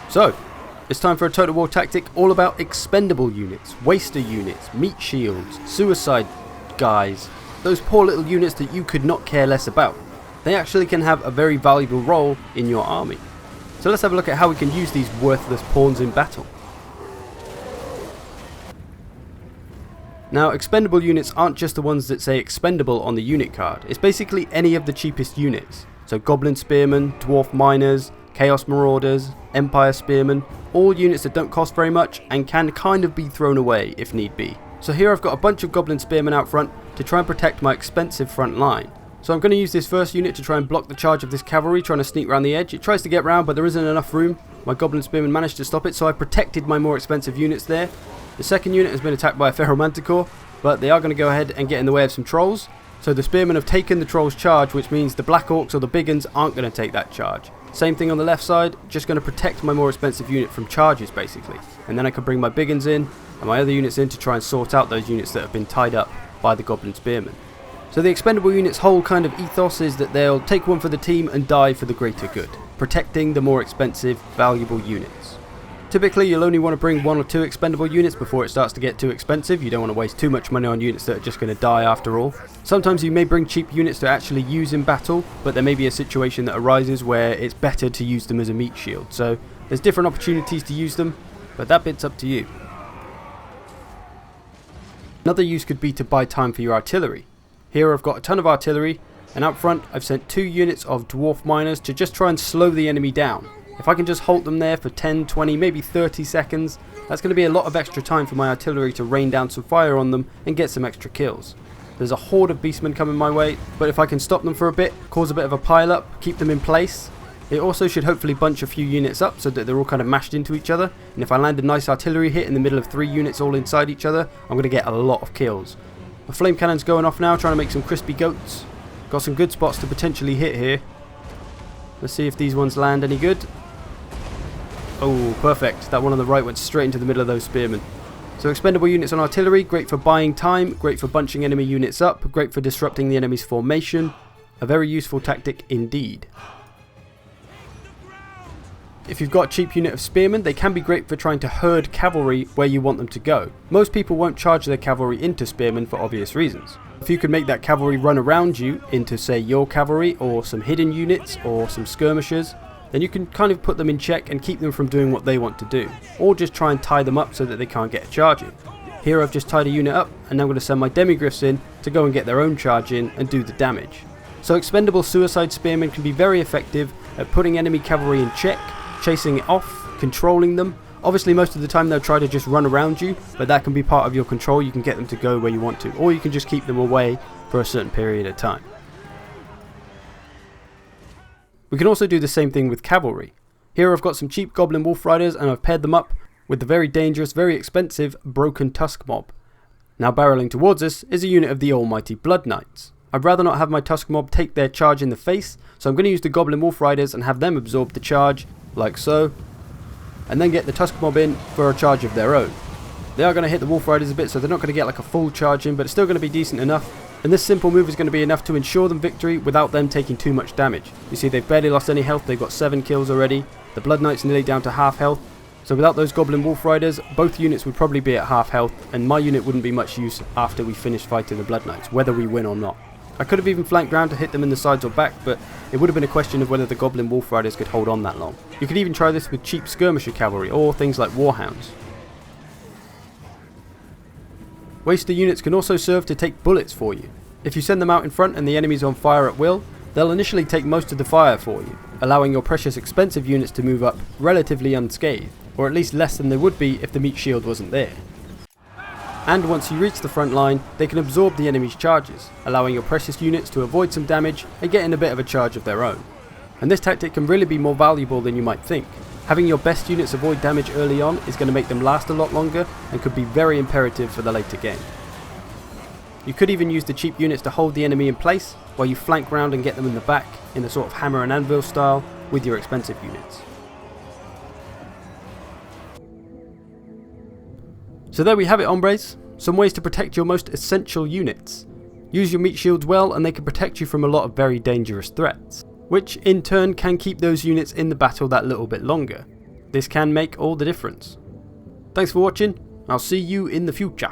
So, it's time for a Total War tactic all about expendable units, waster units, meat shields, suicide guys, those poor little units that you could not care less about. They actually can have a very valuable role in your army. So let's have a look at how we can use these worthless pawns in battle. Now, expendable units aren't just the ones that say expendable on the unit card. It's basically any of the cheapest units. So goblin spearmen, dwarf miners, chaos marauders, empire spearmen, all units that don't cost very much and can kind of be thrown away if need be. So here I've got a bunch of goblin spearmen out front to try and protect my expensive front line. So I'm going to use this first unit to try and block the charge of this cavalry trying to sneak around the edge. It tries to get round, but there isn't enough room. My goblin spearmen managed to stop it, so I protected my more expensive units there. The second unit has been attacked by a Ferromanticore, but they are going to go ahead and get in the way of some trolls. So the spearmen have taken the trolls' charge, which means the black orcs or the big uns aren't going to take that charge. Same thing on the left side, just going to protect my more expensive unit from charges basically. And then I can bring my big uns in and my other units in to try and sort out those units that have been tied up by the goblin spearmen. So the expendable unit's whole kind of ethos is that they'll take one for the team and die for the greater good, protecting the more expensive, valuable units. Typically you'll only want to bring 1 or 2 expendable units before it starts to get too expensive. You don't want to waste too much money on units that are just going to die after all. Sometimes you may bring cheap units to actually use in battle, but there may be a situation that arises where it's better to use them as a meat shield. So there's different opportunities to use them, but that bit's up to you. Another use could be to buy time for your artillery. Here I've got a ton of artillery, and out front I've sent 2 units of dwarf miners to just try and slow the enemy down. If I can just halt them there for 10, 20, maybe 30 seconds, that's going to be a lot of extra time for my artillery to rain down some fire on them and get some extra kills. There's a horde of beastmen coming my way, but if I can stop them for a bit, cause a bit of a pile up, keep them in place, it also should hopefully bunch a few units up so that they're all kind of mashed into each other, and if I land a nice artillery hit in the middle of 3 units all inside each other, I'm going to get a lot of kills. The flame cannon's going off now, trying to make some crispy goats. Got some good spots to potentially hit here. Let's see if these ones land any good. Oh, perfect. That one on the right went straight into the middle of those spearmen. So expendable units on artillery, great for buying time, great for bunching enemy units up, great for disrupting the enemy's formation. A very useful tactic indeed. If you've got a cheap unit of spearmen, they can be great for trying to herd cavalry where you want them to go. Most people won't charge their cavalry into spearmen for obvious reasons. If you could make that cavalry run around you into, say, your cavalry or some hidden units or some skirmishers, then you can kind of put them in check and keep them from doing what they want to do, or just try and tie them up so that they can't get a charge in. Here I've just tied a unit up, and now I'm going to send my demigriffs in to go and get their own charge in and do the damage. So expendable suicide spearmen can be very effective at putting enemy cavalry in check, chasing it off, controlling them. Obviously most of the time they'll try to just run around you, but that can be part of your control. You can get them to go where you want to, or you can just keep them away for a certain period of time. We can also do the same thing with cavalry. Here I've got some cheap goblin wolf riders and I've paired them up with the very dangerous, very expensive broken tusk mob. Now barreling towards us is a unit of the almighty blood knights. I'd rather not have my tusk mob take their charge in the face, so I'm going to use the goblin wolf riders and have them absorb the charge, like so, and then get the tusk mob in for a charge of their own. They are going to hit the wolf riders a bit, so they're not going to get like a full charge in, but it's still going to be decent enough. And this simple move is going to be enough to ensure them victory without them taking too much damage. You see they've barely lost any health, they've got 7 kills already. The Blood Knight's nearly down to half health. So without those Goblin Wolf Riders, both units would probably be at half health, and my unit wouldn't be much use after we finish fighting the Blood Knights, whether we win or not. I could have even flanked round to hit them in the sides or back, but it would have been a question of whether the Goblin Wolf Riders could hold on that long. You could even try this with cheap skirmisher cavalry, or things like warhounds. Waster units can also serve to take bullets for you. If you send them out in front and the enemy's on fire at will, they'll initially take most of the fire for you, allowing your precious expensive units to move up relatively unscathed, or at least less than they would be if the meat shield wasn't there. And once you reach the front line, they can absorb the enemy's charges, allowing your precious units to avoid some damage and get in a bit of a charge of their own. And this tactic can really be more valuable than you might think. Having your best units avoid damage early on is going to make them last a lot longer and could be very imperative for the later game. You could even use the cheap units to hold the enemy in place while you flank round and get them in the back in a sort of hammer and anvil style with your expensive units. So there we have it, hombres. Some ways to protect your most essential units. Use your meat shields well and they can protect you from a lot of very dangerous threats, which in turn can keep those units in the battle that little bit longer. This can make all the difference. Thanks for watching, I'll see you in the future.